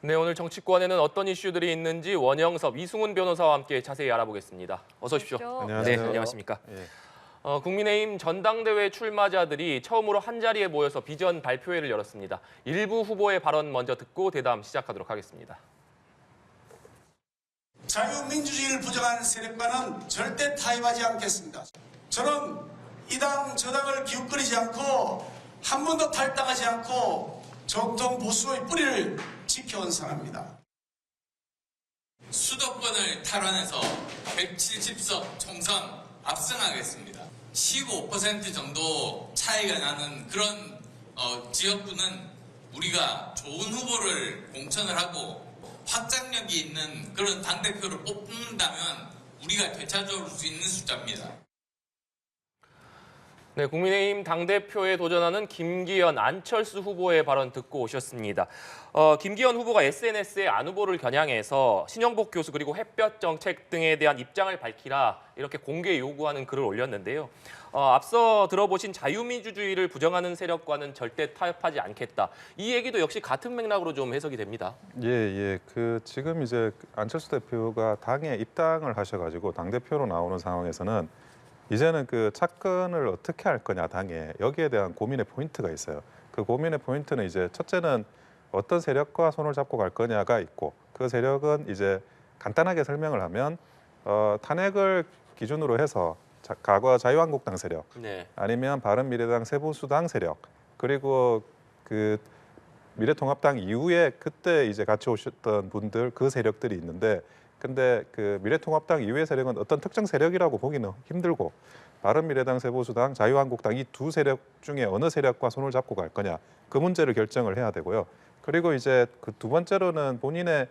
네, 오늘 정치권에는 어떤 이슈들이 있는지 원영섭, 이승훈 변호사와 함께 자세히 알아보겠습니다. 어서 오십시오. 안녕하세요. 네, 안녕하십니까. 예. 국민의힘 전당대회 출마자들이 처음으로 한자리에 모여서 비전 발표회를 열었습니다. 일부 후보의 발언 먼저 듣고 대담 시작하도록 하겠습니다. 자유민주주의를 부정하는 세력과는 절대 타협하지 않겠습니다. 저는 이 당 저 당을 기웃거리지 않고 한 번도 탈당하지 않고 정통 보수의 뿌리를 지켜온 사람입니다. 수도권을 탈환해서 170석 총선 압승하겠습니다. 15% 정도 차이가 나는 그런 지역구는 우리가 좋은 후보를 공천을 하고 확장력이 있는 그런 당대표를 뽑는다면 우리가 되찾아올 수 있는 숫자입니다. 네, 국민의힘 당대표에 도전하는 김기현, 안철수 후보의 발언 듣고 오셨습니다. 김기현 후보가 SNS에 안 후보를 겨냥해서 신영복 교수 그리고 햇볕 정책 등에 대한 입장을 밝히라 이렇게 공개 요구하는 글을 올렸는데요. 앞서 들어보신 자유민주주의를 부정하는 세력과는 절대 타협하지 않겠다. 이 얘기도 역시 같은 맥락으로 좀 해석이 됩니다. 예. 지금 이제 안철수 대표가 당에 입당을 하셔가지고 당대표로 나오는 상황에서는 이제는 그 차근을 어떻게 할 거냐 당에 여기에 대한 고민의 포인트가 있어요. 그 고민의 포인트는 이제 첫째는 어떤 세력과 손을 잡고 갈 거냐가 있고 그 세력은 이제 간단하게 설명을 하면 탄핵을 기준으로 해서 과거 자유한국당 세력 네. 아니면 바른미래당 세보수당 세력 그리고 그 미래통합당 이후에 그때 이제 같이 오셨던 분들 그 세력들이 있는데 근데 그 미래통합당 이후의 세력은 어떤 특정 세력이라고 보기는 힘들고 바른미래당, 세보수당, 자유한국당 이 두 세력 중에 어느 세력과 손을 잡고 갈 거냐 그 문제를 결정을 해야 되고요. 그리고 이제 그 두 번째로는 본인의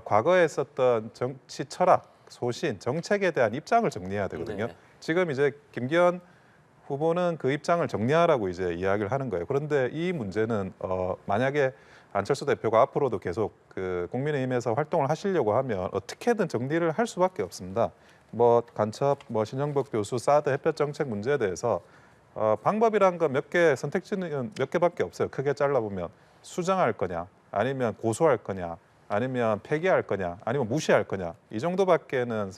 과거에 썼던 정치 철학, 소신, 정책에 대한 입장을 정리해야 되거든요. 네. 지금 이제 김기현 후보는 그 입장을 정리하라고 이제 이야기를 하는 거예요. 그런데 이 문제는 만약에 안철수 대표가 앞으로도 계속 그 국민의힘에서 활동을 하시려고 하면 어떻게든 정리를 할 수밖에 없습니다. 뭐 간첩, 뭐 신영복 교수, 사드 햇볕 정책 문제에 대해서 방법이란 건 몇 개 선택지는 몇 개밖에 없어요. 크게 잘라보면 수정할 거냐, 아니면 고소할 거냐, 아니면 폐기할 거냐, 아니면 무시할 거냐 이 정도밖에는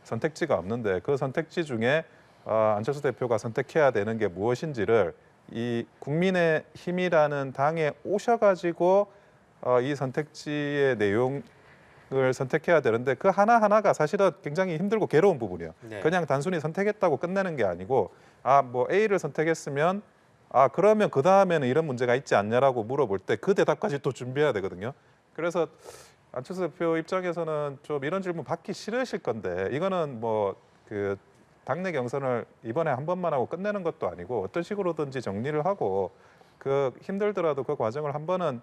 선택지가 없는데 그 선택지 중에 안철수 대표가 선택해야 되는 게 무엇인지를 이 국민의힘이라는 당에 오셔가지고 이 선택지의 내용을 선택해야 되는데 그 하나하나가 사실은 굉장히 힘들고 괴로운 부분이에요. 네. 그냥 단순히 선택했다고 끝내는 게 아니고 뭐 A를 선택했으면 그러면 그 다음에는 이런 문제가 있지 않냐라고 물어볼 때 그 대답까지 또 준비해야 되거든요. 그래서 안철수 대표 입장에서는 좀 이런 질문 받기 싫으실 건데 이거는 뭐 그 당내 경선을 이번에 한 번만 하고 끝내는 것도 아니고 어떤 식으로든지 정리를 하고 그 힘들더라도 그 과정을 한 번은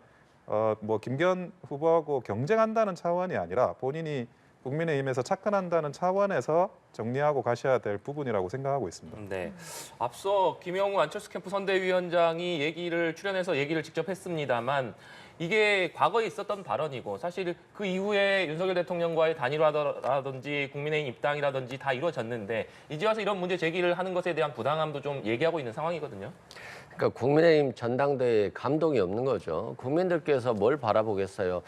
뭐 김기현 후보하고 경쟁한다는 차원이 아니라 본인이 국민의힘에서 착근한다는 차원에서 정리하고 가셔야 될 부분이라고 생각하고 있습니다. 네. 앞서 김영우 안철수 캠프 선대위원장이 출연해서 얘기를 직접 했습니다만 이게 과거에 있었던 발언이고 사실 그 이후에 윤석열 대통령과의 단일화라든지 국민의힘 입당이라든지 다 이루어졌는데 이제 와서 이런 문제 제기를 하는 것에 대한 부당함도 좀 얘기하고 있는 상황이거든요. 그러니까 국민의힘 전당대회에 감동이 없는 거죠. 국민들께서 뭘 바라보겠어요.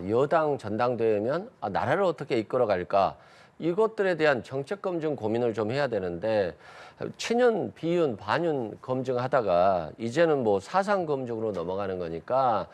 여당 전당대회면 나라를 어떻게 이끌어갈까. 이것들에 대한 정책 검증 고민을 좀 해야 되는데 친윤, 비윤, 반윤 검증하다가 이제는 뭐 사상 검증으로 넘어가는 거니까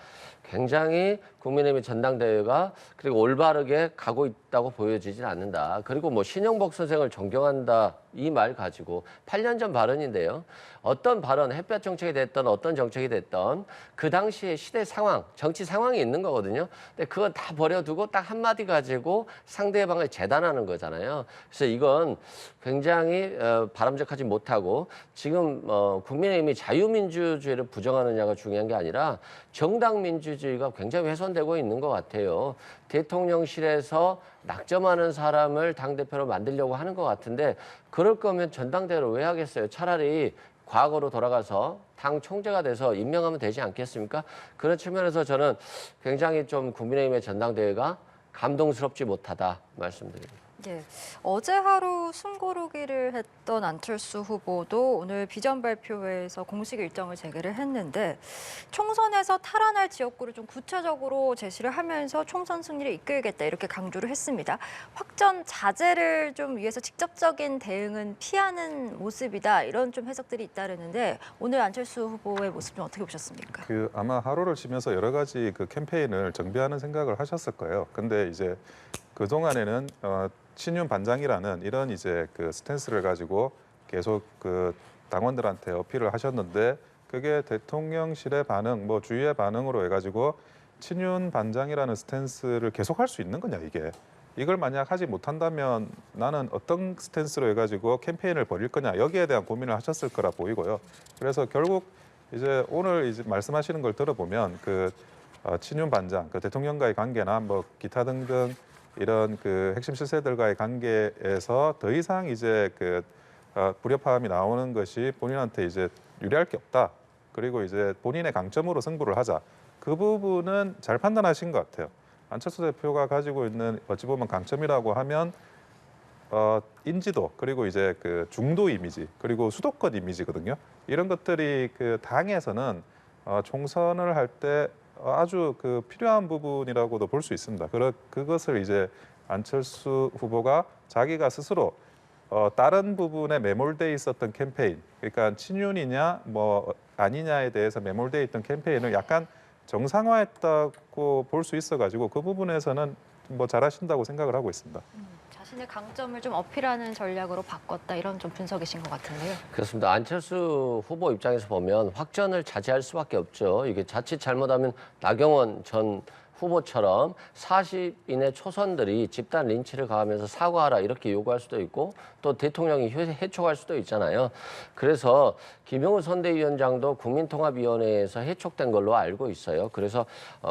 굉장히 국민의힘 전당대회가 그리고 올바르게 가고 있다고 보여지질 않는다. 그리고 뭐 신영복 선생을 존경한다 이 말 가지고 8년 전 발언인데요. 어떤 발언, 햇볕 정책이 됐던 어떤 정책이 됐던 그 당시의 시대 상황, 정치 상황이 있는 거거든요. 근데 그거 다 버려두고 딱 한마디 가지고 상대방을 재단하는 거잖아요. 그래서 이건 굉장히 바람직하지 못하고 지금 국민의힘이 자유민주주의를 부정하느냐가 중요한 게 아니라 정당 민주주의가 굉장히 훼손되고 있는 것 같아요. 대통령실에서 낙점하는 사람을 당대표로 만들려고 하는 것 같은데 그럴 거면 전당대회를 왜 하겠어요? 차라리 과거로 돌아가서 당 총재가 돼서 임명하면 되지 않겠습니까? 그런 측면에서 저는 굉장히 좀 국민의힘의 전당대회가 감동스럽지 못하다 말씀드립니다. 예, 어제 하루 숨고르기를 했던 안철수 후보도 오늘 비전 발표회에서 공식 일정을 재개를 했는데 총선에서 탈환할 지역구를 좀 구체적으로 제시를 하면서 총선 승리를 이끌겠다 이렇게 강조를 했습니다. 확전 자제를 좀 위해서 직접적인 대응은 피하는 모습이다 이런 좀 해석들이 잇따르는데 오늘 안철수 후보의 모습 좀 어떻게 보셨습니까? 그 아마 하루를 쉬면서 여러 가지 그 캠페인을 정비하는 생각을 하셨을 거예요. 근데 이제 그 동안에는 친윤 반장이라는 이런 이제 그 스탠스를 가지고 계속 그 당원들한테 어필을 하셨는데 그게 대통령실의 반응, 뭐 주위의 반응으로 해가지고 친윤 반장이라는 스탠스를 계속 할 수 있는 거냐 이게. 이걸 만약 하지 못한다면 나는 어떤 스탠스로 해가지고 캠페인을 벌일 거냐 여기에 대한 고민을 하셨을 거라 보이고요. 그래서 결국 이제 오늘 이제 말씀하시는 걸 들어보면 그 친윤 반장, 그 대통령과의 관계나 뭐 기타 등등 이런 그 핵심 실세들과의 관계에서 더 이상 이제 그 불협화음이 나오는 것이 본인한테 이제 유리할 게 없다. 그리고 이제 본인의 강점으로 승부를 하자. 그 부분은 잘 판단하신 것 같아요. 안철수 대표가 가지고 있는 어찌 보면 강점이라고 하면 인지도 그리고 이제 그 중도 이미지 그리고 수도권 이미지거든요. 이런 것들이 그 당에서는 총선을 할 때 아주 그 필요한 부분이라고도 볼 수 있습니다. 그것을 이제 안철수 후보가 자기가 스스로 다른 부분에 매몰돼 있었던 캠페인, 그러니까 친윤이냐 뭐 아니냐에 대해서 매몰돼 있던 캠페인을 약간 정상화했다고 볼 수 있어가지고 그 부분에서는 뭐 잘하신다고 생각을 하고 있습니다. 자신의 강점을 좀 어필하는 전략으로 바꿨다 이런 좀 분석이신 것 같은데요. 그렇습니다. 안철수 후보 입장에서 보면 확전을 자제할 수밖에 없죠. 이게 자칫 잘못하면 나경원 전 후보처럼 40인의 초선들이 집단 린치를 가하면서 사과하라 이렇게 요구할 수도 있고 또 대통령이 해촉할 수도 있잖아요. 그래서 김용우 선대위원장도 국민통합위원회에서 해촉된 걸로 알고 있어요. 그래서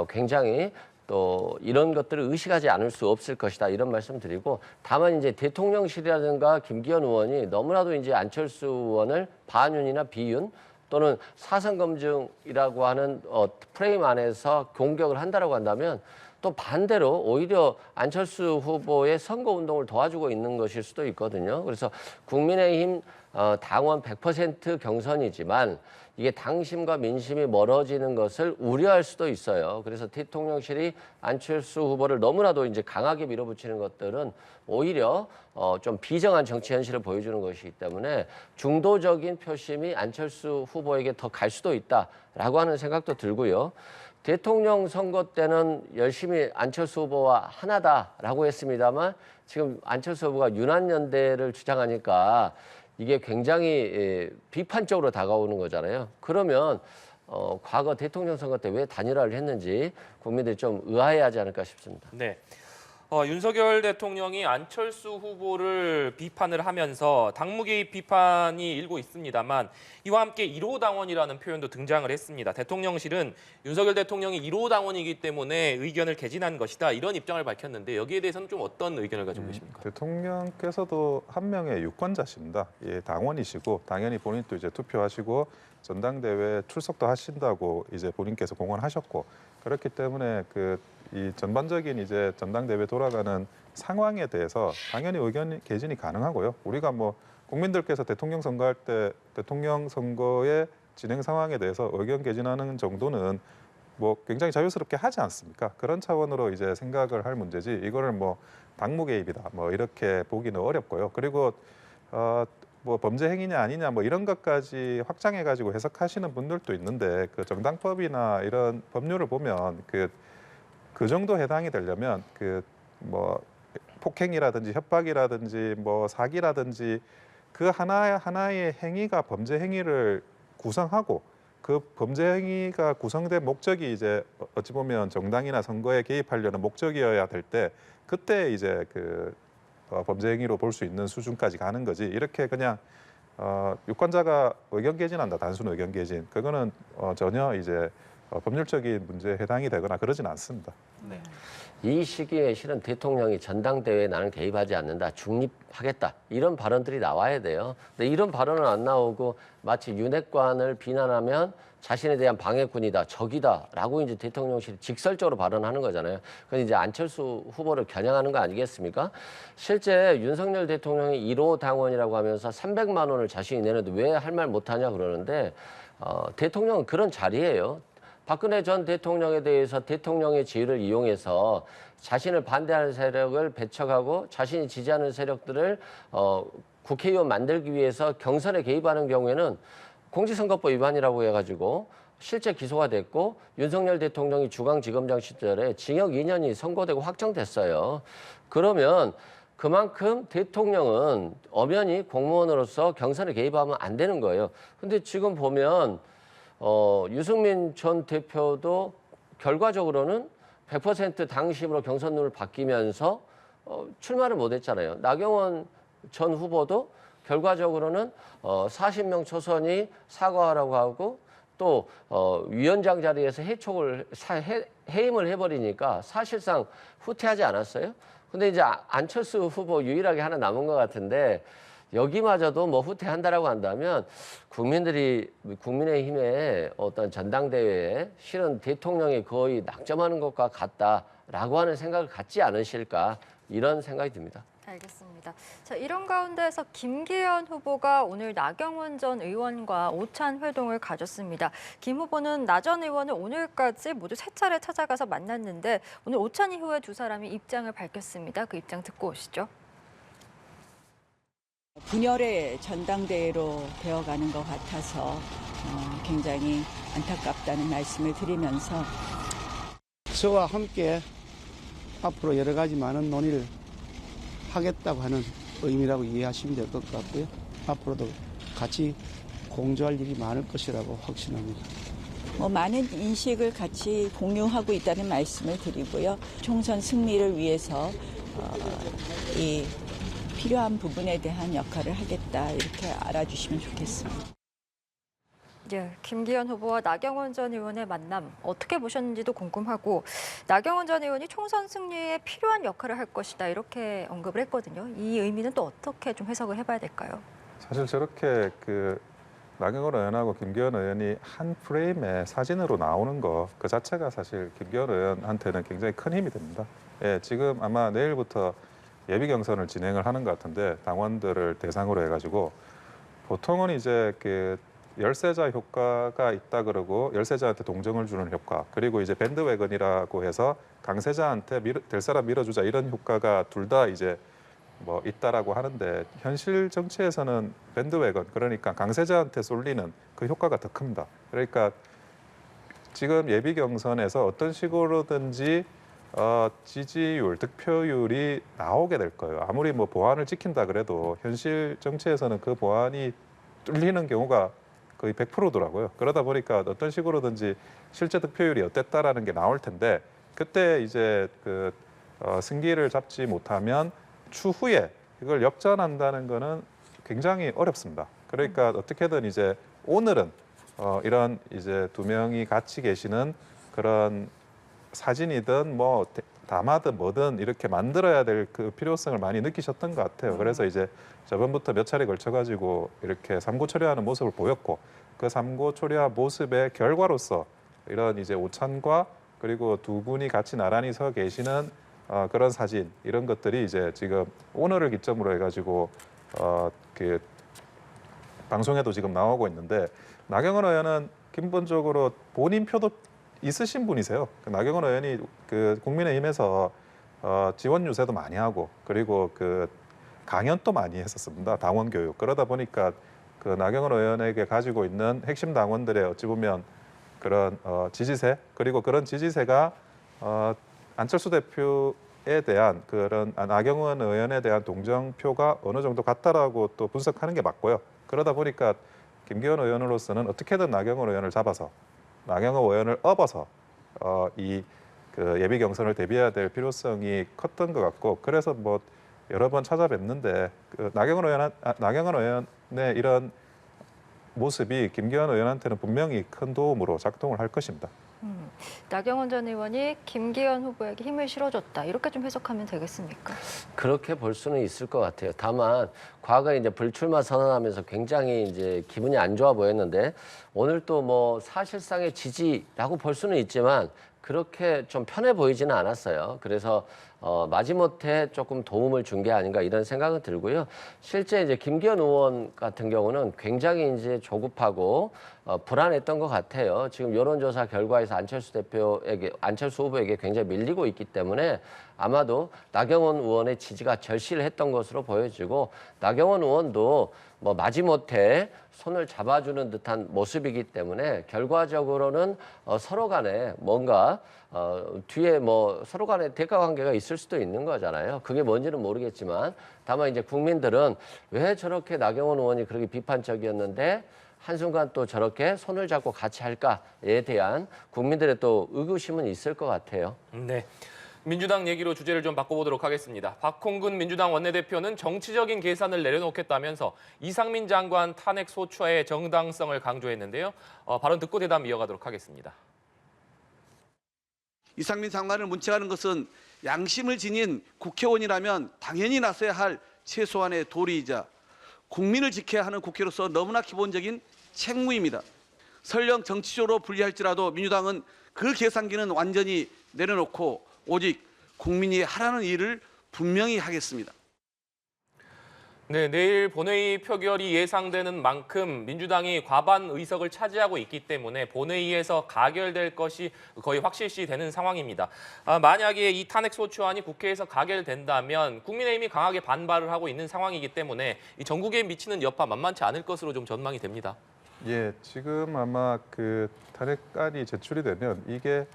굉장히 또 이런 것들을 의식하지 않을 수 없을 것이다 이런 말씀 드리고 다만 이제 대통령실이라든가 김기현 의원이 너무나도 이제 안철수 의원을 반윤이나 비윤 또는 사선 검증이라고 하는 프레임 안에서 공격을 한다라고 한다면 또 반대로 오히려 안철수 후보의 선거 운동을 도와주고 있는 것일 수도 있거든요. 그래서 국민의힘 당원 100% 경선이지만 이게 당심과 민심이 멀어지는 것을 우려할 수도 있어요. 그래서 대통령실이 안철수 후보를 너무나도 이제 강하게 밀어붙이는 것들은 오히려 좀 비정한 정치 현실을 보여주는 것이기 때문에 중도적인 표심이 안철수 후보에게 더 갈 수도 있다라고 하는 생각도 들고요. 대통령 선거 때는 열심히 안철수 후보와 하나다라고 했습니다만 지금 안철수 후보가 유난연대를 주장하니까 이게 굉장히 비판적으로 다가오는 거잖아요. 그러면 과거 대통령 선거 때 왜 단일화를 했는지 국민들이 좀 의아해하지 않을까 싶습니다. 네. 윤석열 대통령이 안철수 후보를 비판을 하면서 당무 개입 비판이 일고 있습니다만 이와 함께 1호 당원이라는 표현도 등장을 했습니다. 대통령실은 윤석열 대통령이 1호 당원이기 때문에 의견을 개진한 것이다 이런 입장을 밝혔는데 여기에 대해서는 좀 어떤 의견을 가지고 계십니까? 대통령께서도 한 명의 유권자십니다. 예, 당원이시고 당연히 본인도 이제 투표하시고 전당대회 출석도 하신다고 이제 본인께서 공언하셨고 그렇기 때문에 이 전반적인 이제 전당대회 돌아가는 상황에 대해서 당연히 의견 개진이 가능하고요. 우리가 뭐 국민들께서 대통령 선거할 때 대통령 선거의 진행 상황에 대해서 의견 개진하는 정도는 뭐 굉장히 자유스럽게 하지 않습니까? 그런 차원으로 이제 생각을 할 문제지 이거를 뭐 당무 개입이다 뭐 이렇게 보기는 어렵고요. 그리고 뭐 범죄 행위냐 아니냐 뭐 이런 것까지 확장해 가지고 해석하시는 분들도 있는데 그 정당법이나 이런 법률을 보면 그 정도 해당이 되려면 뭐 폭행이라든지 협박이라든지 뭐 사기라든지 그 하나의 행위가 범죄 행위를 구성하고 그 범죄 행위가 구성된 목적이 이제 어찌 보면 정당이나 선거에 개입하려는 목적이어야 될 때 그때 이제 범죄 행위로 볼 수 있는 수준까지 가는 거지 이렇게 그냥 유권자가 의견 개진한다 단순 의견 개진 그거는 전혀 이제 법률적인 문제에 해당이 되거나 그러진 않습니다. 네. 이 시기에 실은 대통령이 전당대회에 나는 개입하지 않는다, 중립하겠다 이런 발언들이 나와야 돼요. 근데 이런 발언은 안 나오고 마치 윤핵관을 비난하면 자신에 대한 방해꾼이다, 적이다라고 이제 대통령실이 직설적으로 발언하는 거잖아요. 그건 이제 안철수 후보를 겨냥하는 거 아니겠습니까? 실제 윤석열 대통령이 1호 당원이라고 하면서 300만 원을 자신이 내는데 왜 할 말 못하냐 그러는데 대통령은 그런 자리예요. 박근혜 전 대통령에 대해서 대통령의 지위를 이용해서 자신을 반대하는 세력을 배척하고 자신이 지지하는 세력들을 국회의원 만들기 위해서 경선에 개입하는 경우에는 공직선거법 위반이라고 해가지고 실제 기소가 됐고 윤석열 대통령이 중앙지검장 시절에 징역 2년이 선고되고 확정됐어요. 그러면 그만큼 대통령은 엄연히 공무원으로서 경선에 개입하면 안 되는 거예요. 근데 지금 보면 유승민 전 대표도 결과적으로는 100% 당심으로 경선룰을 바뀌면서 출마를 못했잖아요. 나경원 전 후보도 결과적으로는 40명 초선이 사과하라고 하고 또 위원장 자리에서 해임을 해버리니까 사실상 후퇴하지 않았어요. 근데 이제 안철수 후보 유일하게 하나 남은 것 같은데 여기마저도 뭐 후퇴한다라고 한다면 국민의힘의 어떤 전당대회에 실은 대통령이 거의 낙점하는 것과 같다라고 하는 생각을 갖지 않으실까 이런 생각이 듭니다. 알겠습니다. 자, 이런 가운데서 김기현 후보가 오늘 나경원 전 의원과 오찬 회동을 가졌습니다. 김 후보는 나 전 의원을 오늘까지 모두 3차례 찾아가서 만났는데 오늘 오찬 이후에 두 사람이 입장을 밝혔습니다. 그 입장 듣고 오시죠. 분열의 전당대회로 되어가는 것 같아서 굉장히 안타깝다는 말씀을 드리면서 저와 함께 앞으로 여러 가지 많은 논의를 하겠다고 하는 의미라고 이해하시면 될 것 같고요. 앞으로도 같이 공조할 일이 많을 것이라고 확신합니다. 많은 인식을 같이 공유하고 있다는 말씀을 드리고요. 총선 승리를 위해서 이 필요한 부분에 대한 역할을 하겠다 이렇게 알아주시면 좋겠습니다. 예, 김기현 후보와 나경원 전 의원의 만남 어떻게 보셨는지도 궁금하고 나경원 전 의원이 총선 승리에 필요한 역할을 할 것이다 이렇게 언급을 했거든요. 이 의미는 또 어떻게 좀 해석을 해봐야 될까요? 사실 저렇게 나경원 의원하고 김기현 의원이 한 프레임에 사진으로 나오는 거 그 자체가 사실 김기현 의원한테는 굉장히 큰 힘이 됩니다. 예, 지금 아마 내일부터 예비 경선을 진행을 하는 것 같은데 당원들을 대상으로 해가지고 보통은 이제 열세자 효과가 있다 그러고 열세자한테 동정을 주는 효과 그리고 이제 밴드웨건이라고 해서 강세자한테 될 사람 밀어주자 이런 효과가 둘 다 이제 뭐 있다라고 하는데 현실 정치에서는 밴드웨건 그러니까 강세자한테 쏠리는 그 효과가 더 큽니다. 그러니까 지금 예비 경선에서 어떤 식으로든지 지지율, 득표율이 나오게 될 거예요. 아무리 뭐 보안을 지킨다 그래도 현실 정치에서는 그 보안이 뚫리는 경우가 거의 100%더라고요. 그러다 보니까 어떤 식으로든지 실제 득표율이 어땠다라는 게 나올 텐데 그때 이제 승기를 잡지 못하면 추후에 이걸 역전한다는 거는 굉장히 어렵습니다. 그러니까 어떻게든 이제 오늘은 이런 이제 두 명이 같이 계시는 그런 사진이든 뭐 담화든 뭐든 이렇게 만들어야 될 그 필요성을 많이 느끼셨던 것 같아요. 그래서 이제 저번부터 몇 차례 걸쳐가지고 이렇게 삼고 초려하는 모습을 보였고 그 삼고 초려 모습의 결과로서 이런 이제 오찬과 그리고 두 분이 같이 나란히 서 계시는 그런 사진 이런 것들이 이제 지금 오늘을 기점으로 해가지고 방송에도 지금 나오고 있는데 나경원 의원은 기본적으로 본인 표도 있으신 분이세요. 나경원 의원이 국민의힘에서 지원 유세도 많이 하고 그리고 강연도 많이 했었습니다. 당원 교육. 그러다 보니까 나경원 의원에게 가지고 있는 핵심 당원들의 어찌 보면 그런 지지세 그리고 그런 지지세가 안철수 대표에 대한 그런 나경원 의원에 대한 동정표가 어느 정도 같다라고 또 분석하는 게 맞고요. 그러다 보니까 김기현 의원으로서는 어떻게든 나경원 의원을 잡아서 나경원 의원을 업어서 예비 경선을 대비해야 될 필요성이 컸던 것 같고 그래서 뭐 여러 번 찾아뵙는데 나경원 의원의 이런 모습이 김기현 의원한테는 분명히 큰 도움으로 작동을 할 것입니다. 나경원 전 의원이 김기현 후보에게 힘을 실어줬다. 이렇게 좀 해석하면 되겠습니까? 그렇게 볼 수는 있을 것 같아요. 다만 과거에 이제 불출마 선언하면서 굉장히 이제 기분이 안 좋아 보였는데 오늘 또 뭐 사실상의 지지라고 볼 수는 있지만 그렇게 좀 편해 보이지는 않았어요. 그래서 마지못해 조금 도움을 준 게 아닌가 이런 생각은 들고요. 실제 이제 김기현 의원 같은 경우는 굉장히 이제 조급하고 불안했던 것 같아요. 지금 여론조사 결과에서 안철수 후보에게 굉장히 밀리고 있기 때문에 아마도 나경원 의원의 지지가 절실했던 것으로 보여지고 나경원 의원도 뭐 마지못해 손을 잡아주는 듯한 모습이기 때문에 결과적으로는 서로 간에 뭔가 뒤에 뭐 서로 간에 대가 관계가 있을 수도 있는 거잖아요. 그게 뭔지는 모르겠지만 다만 이제 국민들은 왜 저렇게 나경원 의원이 그렇게 비판적이었는데 한순간 또 저렇게 손을 잡고 같이 할까에 대한 국민들의 또 의구심은 있을 것 같아요. 네. 민주당 얘기로 주제를 좀 바꿔보도록 하겠습니다. 박홍근 민주당 원내대표는 정치적인 계산을 내려놓겠다면서 이상민 장관 탄핵 소추의 정당성을 강조했는데요. 발언 듣고 대담 이어가도록 하겠습니다. 이상민 장관을 문책하는 것은 양심을 지닌 국회의원이라면 당연히 나서야 할 최소한의 도리이자 국민을 지켜야 하는 국회로서 너무나 기본적인 책무입니다. 설령 정치적으로 불리할지라도 민주당은 그 계산기는 완전히 내려놓고 오직 국민이 하라는 일을 분명히 하겠습니다. 네, 내일 본회의 표결이 예상되는 만큼 민주당이 과반 의석을 차지하고 있기 때문에 본회의에서 가결될 것이 거의 확실시되는 상황입니다. 만약에 이 탄핵 소추안이 국회에서 가결된다면 국민의힘이 강하게 반발을 하고 있는 상황이기 때문에 이 전국에 미치는 여파 만만치 않을 것으로 좀 전망이 됩니다. 예, 지금 아마 그 탄핵안이 제출이 되면 이게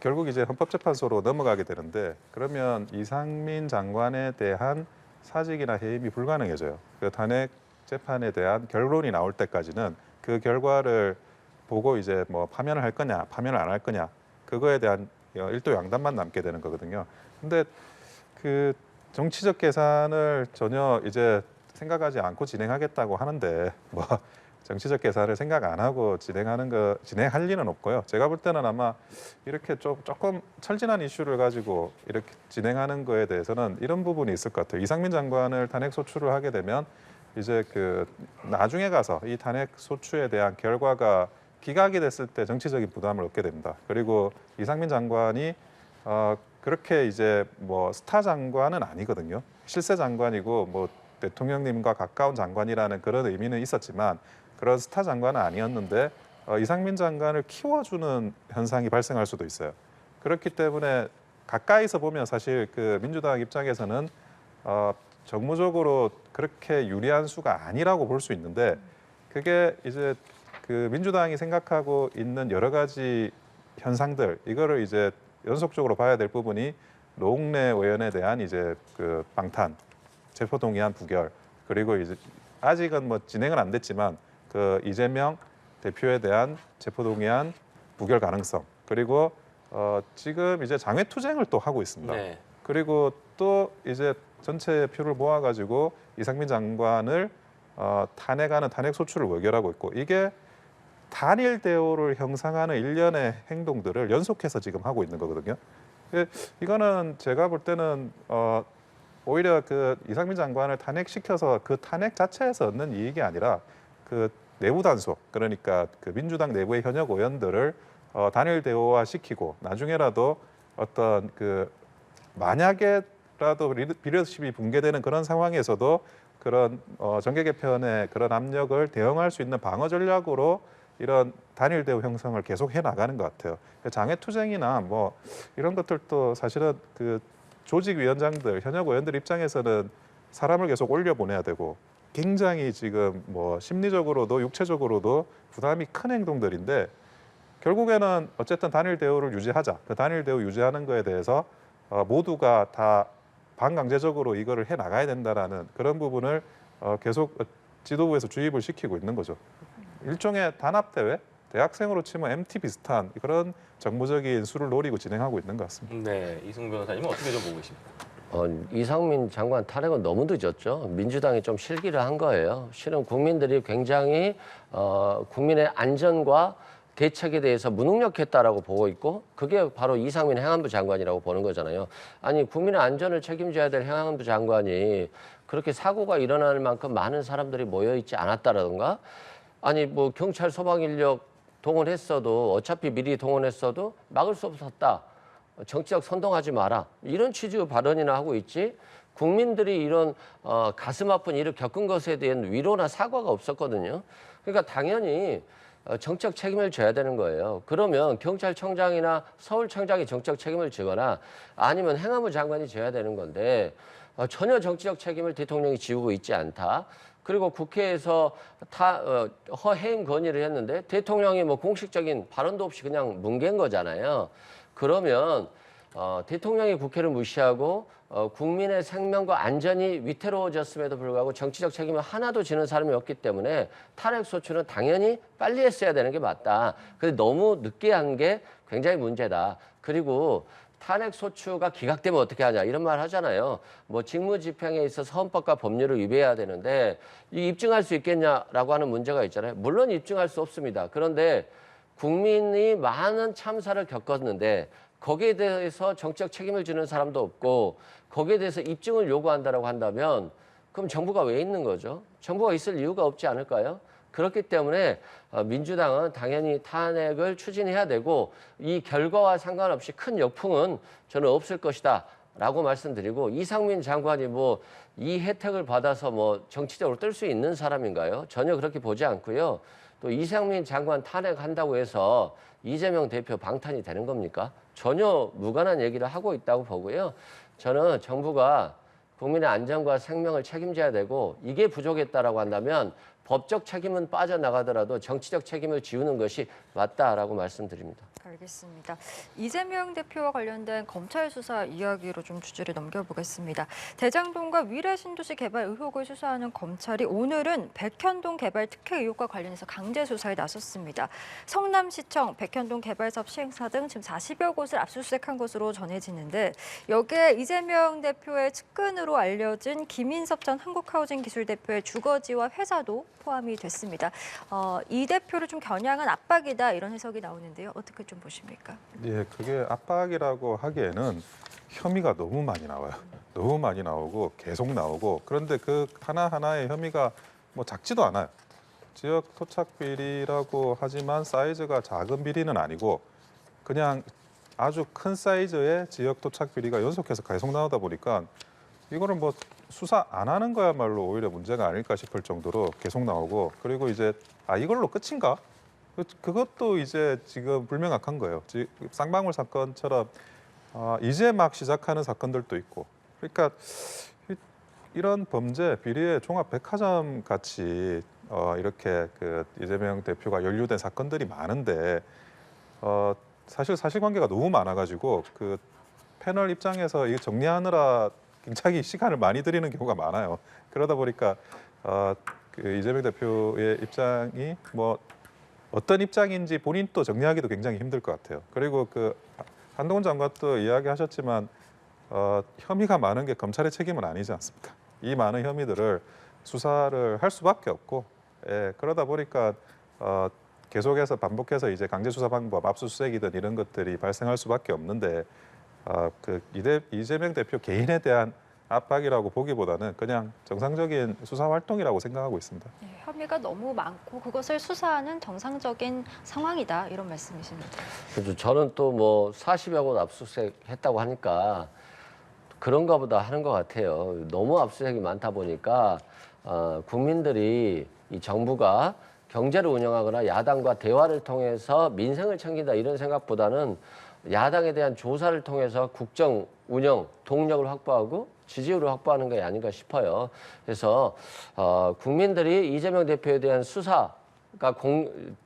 결국 이제 헌법재판소로 넘어가게 되는데 그러면 이상민 장관에 대한 사직이나 해임이 불가능해져요. 그 탄핵 재판에 대한 결론이 나올 때까지는 그 결과를 보고 이제 뭐 파면을 할 거냐, 파면을 안 할 거냐 그거에 대한 일도 양단만 남게 되는 거거든요. 근데 그 정치적 계산을 전혀 이제 생각하지 않고 진행하겠다고 하는데 뭐 정치적 계산을 생각 안 하고 진행할 리는 없고요. 제가 볼 때는 아마 이렇게 조금 철진한 이슈를 가지고 이렇게 진행하는 거에 대해서는 이런 부분이 있을 것 같아요. 이상민 장관을 탄핵 소추를 하게 되면 이제 그 나중에 가서 이 탄핵 소추에 대한 결과가 기각이 됐을 때 정치적인 부담을 얻게 됩니다. 그리고 이상민 장관이 그렇게 이제 뭐 스타 장관은 아니거든요. 실세 장관이고 뭐 대통령님과 가까운 장관이라는 그런 의미는 있었지만 그런 스타 장관은 아니었는데 이상민 장관을 키워주는 현상이 발생할 수도 있어요. 그렇기 때문에 가까이서 보면 사실 그 민주당 입장에서는 정무적으로 그렇게 유리한 수가 아니라고 볼 수 있는데 그게 이제 그 민주당이 생각하고 있는 여러 가지 현상들 이거를 이제 연속적으로 봐야 될 부분이 노웅래 의원에 대한 이제 그 방탄, 체포동의안 부결 그리고 이제 아직은 뭐 진행은 안 됐지만 그 이재명 대표에 대한 체포동의안 부결 가능성 그리고 지금 이제 장외투쟁을 또 하고 있습니다. 네. 그리고 또 이제 전체 표를 모아가지고 이상민 장관을 탄핵하는 탄핵 소추를 의결하고 있고 이게 단일 대우를 형성하는 일련의 행동들을 연속해서 지금 하고 있는 거거든요. 이거는 제가 볼 때는 오히려 그 이상민 장관을 탄핵시켜서 그 탄핵 자체에서 얻는 이익이 아니라 그 내부 단속 그러니까 그 민주당 내부의 현역 의원들을 단일 대우화 시키고 나중에라도 어떤 그 만약에라도 리더십이 붕괴되는 그런 상황에서도 그런 정계 개편의 그런 압력을 대응할 수 있는 방어 전략으로 이런 단일 대우 형성을 계속 해 나가는 것 같아요. 장외투쟁이나 뭐 이런 것들도 사실은 그 조직위원장들 현역 의원들 입장에서는 사람을 계속 올려보내야 되고 굉장히 지금 뭐 심리적으로도 육체적으로도 부담이 큰 행동들인데 결국에는 어쨌든 단일 대우를 유지하자. 그 단일 대우 유지하는 거에 대해서 모두가 다 반강제적으로 이거를 해 나가야 된다라는 그런 부분을 계속 지도부에서 주입을 시키고 있는 거죠. 일종의 단합 대회, 대학생으로 치면 MT 비슷한 그런 정무적인 수를 노리고 진행하고 있는 것 같습니다. 네, 이승 변호사님은 어떻게 좀 보고 계십니까? 이상민 장관 탄핵은 너무 늦었죠. 민주당이 좀 실기를 한 거예요. 실은 국민들이 굉장히 국민의 안전과 대책에 대해서 무능력했다라고 보고 있고 그게 바로 이상민 행안부 장관이라고 보는 거잖아요. 아니 국민의 안전을 책임져야 될 행안부 장관이 그렇게 사고가 일어날 만큼 많은 사람들이 모여 있지 않았다라든가 아니 뭐 경찰 소방 인력 동원했어도 어차피 미리 동원했어도 막을 수 없었다. 정치적 선동하지 마라. 이런 취지의 발언이나 하고 있지. 국민들이 이런 가슴 아픈 일을 겪은 것에 대한 위로나 사과가 없었거든요. 그러니까 당연히 정책 책임을 져야 되는 거예요. 그러면 경찰청장이나 서울청장이 정책 책임을 지거나 아니면 행안부 장관이 져야 되는 건데 전혀 정치적 책임을 대통령이 지우고 있지 않다. 그리고 국회에서 해임 건의를 했는데 대통령이 뭐 공식적인 발언도 없이 그냥 뭉갠 거잖아요. 그러면 대통령이 국회를 무시하고 국민의 생명과 안전이 위태로워졌음에도 불구하고 정치적 책임을 하나도 지는 사람이 없기 때문에 탄핵 소추는 당연히 빨리 했어야 되는 게 맞다. 근데 너무 늦게 한 게 굉장히 문제다. 그리고 탄핵 소추가 기각되면 어떻게 하냐 이런 말 하잖아요. 뭐 직무집행에 있어서 헌법과 법률을 위배해야 되는데 이 입증할 수 있겠냐라고 하는 문제가 있잖아요. 물론 입증할 수 없습니다. 그런데 국민이 많은 참사를 겪었는데 거기에 대해서 정치적 책임을 지는 사람도 없고 거기에 대해서 입증을 요구한다라고 한다면 그럼 정부가 왜 있는 거죠? 정부가 있을 이유가 없지 않을까요? 그렇기 때문에 민주당은 당연히 탄핵을 추진해야 되고 이 결과와 상관없이 큰 역풍은 저는 없을 것이다 라고 말씀드리고 이상민 장관이 뭐 이 혜택을 받아서 뭐 정치적으로 뜰 수 있는 사람인가요? 전혀 그렇게 보지 않고요. 또 이상민 장관 탄핵한다고 해서 이재명 대표 방탄이 되는 겁니까? 전혀 무관한 얘기를 하고 있다고 보고요. 저는 정부가 국민의 안전과 생명을 책임져야 되고 이게 부족했다라고 한다면 법적 책임은 빠져나가더라도 정치적 책임을 지우는 것이 맞다라고 말씀드립니다. 알겠습니다. 이재명 대표와 관련된 검찰 수사 이야기로 좀 주제를 넘겨보겠습니다. 대장동과 위례 신도시 개발 의혹을 수사하는 검찰이 오늘은 백현동 개발 특혜 의혹과 관련해서 강제 수사에 나섰습니다. 성남시청, 백현동 개발 사업 시행사 등 지금 40여 곳을 압수수색한 것으로 전해지는데 여기에 이재명 대표의 측근으로 알려진 김인섭 전 한국하우징 기술대표의 주거지와 회사도 포함이 됐습니다. 이 대표를 좀 겨냥한 압박이다 이런 해석이 나오는데요. 어떻게 좀 보십니까? 예, 그게 압박이라고 하기에는 혐의가 너무 많이 나와요. 너무 많이 나오고 계속 나오고 그런데 그 하나하나의 혐의가 뭐 작지도 않아요. 지역 토착 비리라고 하지만 사이즈가 작은 비리는 아니고 그냥 아주 큰 사이즈의 지역 토착 비리가 연속해서 계속 나오다 보니까 이거는 뭐 수사 안 하는 거야말로 오히려 문제가 아닐까 싶을 정도로 계속 나오고 그리고 이제 이걸로 끝인가? 그것도 이제 지금 불명확한 거예요. 쌍방울 사건처럼 이제 막 시작하는 사건들도 있고 그러니까 이런 범죄 비리의 종합 백화점 같이 이렇게 그 이재명 대표가 연루된 사건들이 많은데 사실 사실관계가 너무 많아가지고 그 패널 입장에서 이거 정리하느라 굉장히 시간을 많이 들이는 경우가 많아요. 그러다 보니까 그 이재명 대표의 입장이 뭐 어떤 입장인지 본인도 정리하기도 굉장히 힘들 것 같아요. 그리고 그 한동훈 장관도 이야기하셨지만 혐의가 많은 게 검찰의 책임은 아니지 않습니까? 이 많은 혐의들을 수사를 할 수밖에 없고 그러다 보니까 계속해서 반복해서 이제 강제수사 방법, 압수수색이든 이런 것들이 발생할 수밖에 없는데 그 이재명 대표 개인에 대한 압박이라고 보기보다는 그냥 정상적인 수사 활동이라고 생각하고 있습니다. 네, 혐의가 너무 많고 그것을 수사하는 정상적인 상황이다 이런 말씀이십니다. 그렇죠. 저는 또 뭐 40여 곳 압수수색했다고 하니까 그런가 보다 하는 것 같아요. 너무 압수수색이 많다 보니까 국민들이 이 정부가 경제를 운영하거나 야당과 대화를 통해서 민생을 챙긴다 이런 생각보다는 야당에 대한 조사를 통해서 국정 운영 동력을 확보하고 지지율을 확보하는 게 아닌가 싶어요. 그래서 국민들이 이재명 대표에 대한 수사가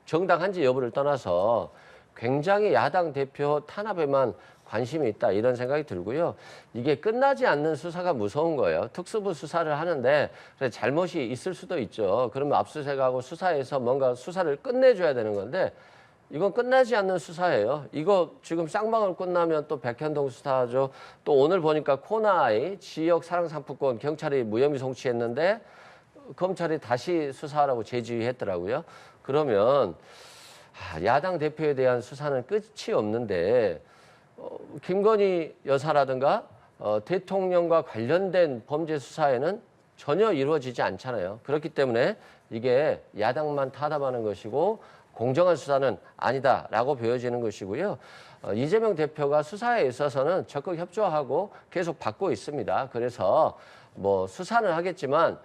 정당한지 여부를 떠나서 굉장히 야당 대표 탄압에만 관심이 있다 이런 생각이 들고요. 이게 끝나지 않는 수사가 무서운 거예요. 특수부 수사를 하는데 잘못이 있을 수도 있죠. 그러면 압수수색하고 수사해서 뭔가 수사를 끝내줘야 되는 건데 이건 끝나지 않는 수사예요. 이거 지금 쌍방울 끝나면 또 백현동 수사하죠. 또 오늘 보니까 코나이 지역 사랑상품권 경찰이 무혐의 송치했는데 검찰이 다시 수사하라고 제지했더라고요. 그러면 야당 대표에 대한 수사는 끝이 없는데 김건희 여사라든가 대통령과 관련된 범죄 수사에는 전혀 이루어지지 않잖아요. 그렇기 때문에 이게 야당만 타담하는 것이고 공정한 수사는 아니다라고 보여지는 것이고요. 이재명 대표가 수사에 있어서는 적극 협조하고 계속 받고 있습니다. 그래서 뭐 수사는 하겠지만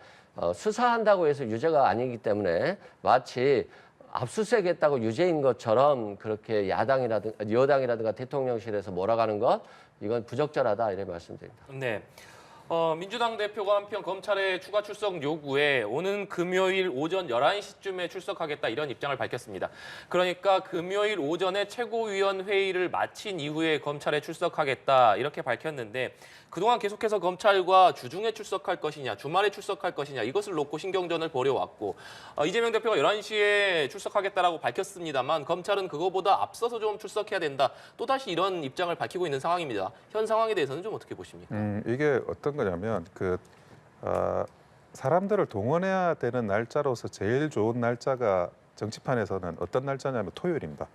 수사한다고 해서 유죄가 아니기 때문에 마치 압수수색했다고 유죄인 것처럼 그렇게 야당이라든가 여당이라든가 대통령실에서 몰아가는 것 이건 부적절하다 이렇게 말씀드립니다. 네. 민주당 대표가 한편 검찰의 추가 출석 요구에 오는 금요일 오전 11시쯤에 출석하겠다 이런 입장을 밝혔습니다. 그러니까 금요일 오전에 최고위원 회의를 마친 이후에 검찰에 출석하겠다 이렇게 밝혔는데 그동안 계속해서 검찰과 주중에 출석할 것이냐 주말에 출석할 것이냐 이것을 놓고 신경전을 벌여왔고 이재명 대표가 11시에 출석하겠다라고 밝혔습니다만 검찰은 그거보다 앞서서 좀 출석해야 된다. 또다시 이런 입장을 밝히고 있는 상황입니다. 현 상황에 대해서는 좀 어떻게 보십니까? 이게 어떤 거냐면 사람들을 동원해야 되는 날짜로서 제일 좋은 날짜가 정치판에서는 어떤 날짜냐면 토요일입니다.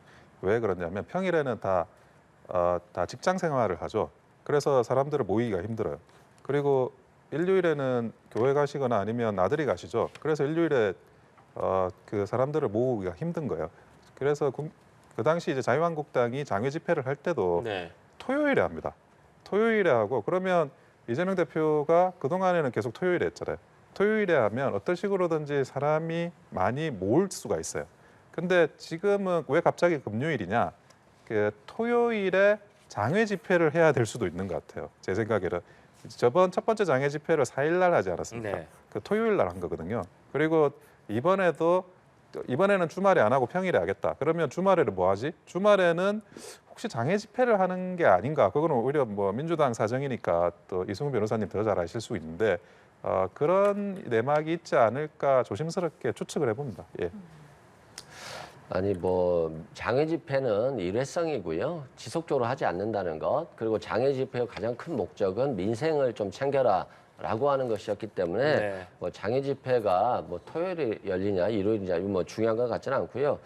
왜 그러냐면 평일에는 다 직장 생활을 하죠. 그래서 사람들을 모이기가 힘들어요. 그리고 일요일에는 교회 가시거나 아니면 나들이 가시죠. 그래서 일요일에 그 사람들을 모으기가 힘든 거예요. 그래서 그 당시 이제 자유한국당이 장외 집회를 할 때도 네. 토요일에 합니다. 토요일에 하고 그러면 이재명 대표가 그동안에는 계속 토요일에 했잖아요. 토요일에 하면 어떤 식으로든지 사람이 많이 모을 수가 있어요. 근데 지금은 왜 갑자기 금요일이냐? 그 토요일에 장외 집회를 해야 될 수도 있는 것 같아요. 제 생각에는 저번 첫 번째 장외 집회를 4일 날 하지 않았습니까? 네. 그 토요일 날 한 거거든요. 그리고 이번에는 주말에 안 하고 평일에 하겠다. 그러면 주말에는 뭐 하지? 주말에는 혹시 장외 집회를 하는 게 아닌가? 그거는 오히려 뭐 민주당 사정이니까 또 이승훈 변호사님 더 잘 아실 수 있는데 그런 내막이 있지 않을까 조심스럽게 추측을 해봅니다. 예. 아니 뭐 장외 집회는 일회성이고요. 지속적으로 하지 않는다는 것. 그리고 장외 집회의 가장 큰 목적은 민생을 좀 챙겨라라고 하는 것이었기 때문에 네. 뭐 장외 집회가 뭐 토요일에 열리냐 일요일이냐 이거 뭐 중요한 것 같지는 않고요.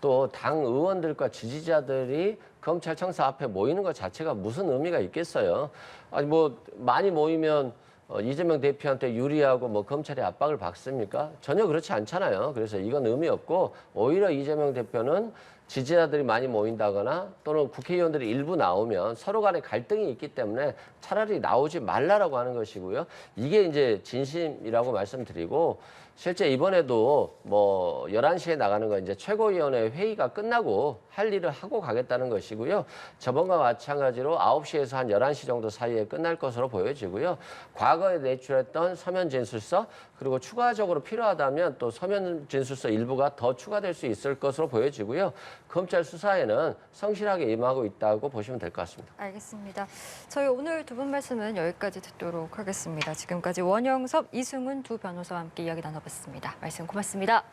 또 당 의원들과 지지자들이 검찰청사 앞에 모이는 것 자체가 무슨 의미가 있겠어요. 아니 뭐 많이 모이면 이재명 대표한테 유리하고 뭐 검찰이 압박을 받습니까? 전혀 그렇지 않잖아요. 그래서 이건 의미 없고 오히려 이재명 대표는 지지자들이 많이 모인다거나 또는 국회의원들이 일부 나오면 서로 간에 갈등이 있기 때문에 차라리 나오지 말라라고 하는 것이고요. 이게 이제 진심이라고 말씀드리고 실제 이번에도 뭐 11시에 나가는 건 이제 최고위원회 회의가 끝나고 할 일을 하고 가겠다는 것이고요. 저번과 마찬가지로 9시에서 한 11시 정도 사이에 끝날 것으로 보여지고요. 과거에 제출했던 서면 진술서 그리고 추가적으로 필요하다면 또 서면 진술서 일부가 더 추가될 수 있을 것으로 보여지고요. 검찰 수사에는 성실하게 임하고 있다고 보시면 될 것 같습니다. 알겠습니다. 저희 오늘 두 분 말씀은 여기까지 듣도록 하겠습니다. 지금까지 원영섭, 이승훈 두 변호사와 함께 이야기 나눠봤습니다. 말씀 고맙습니다.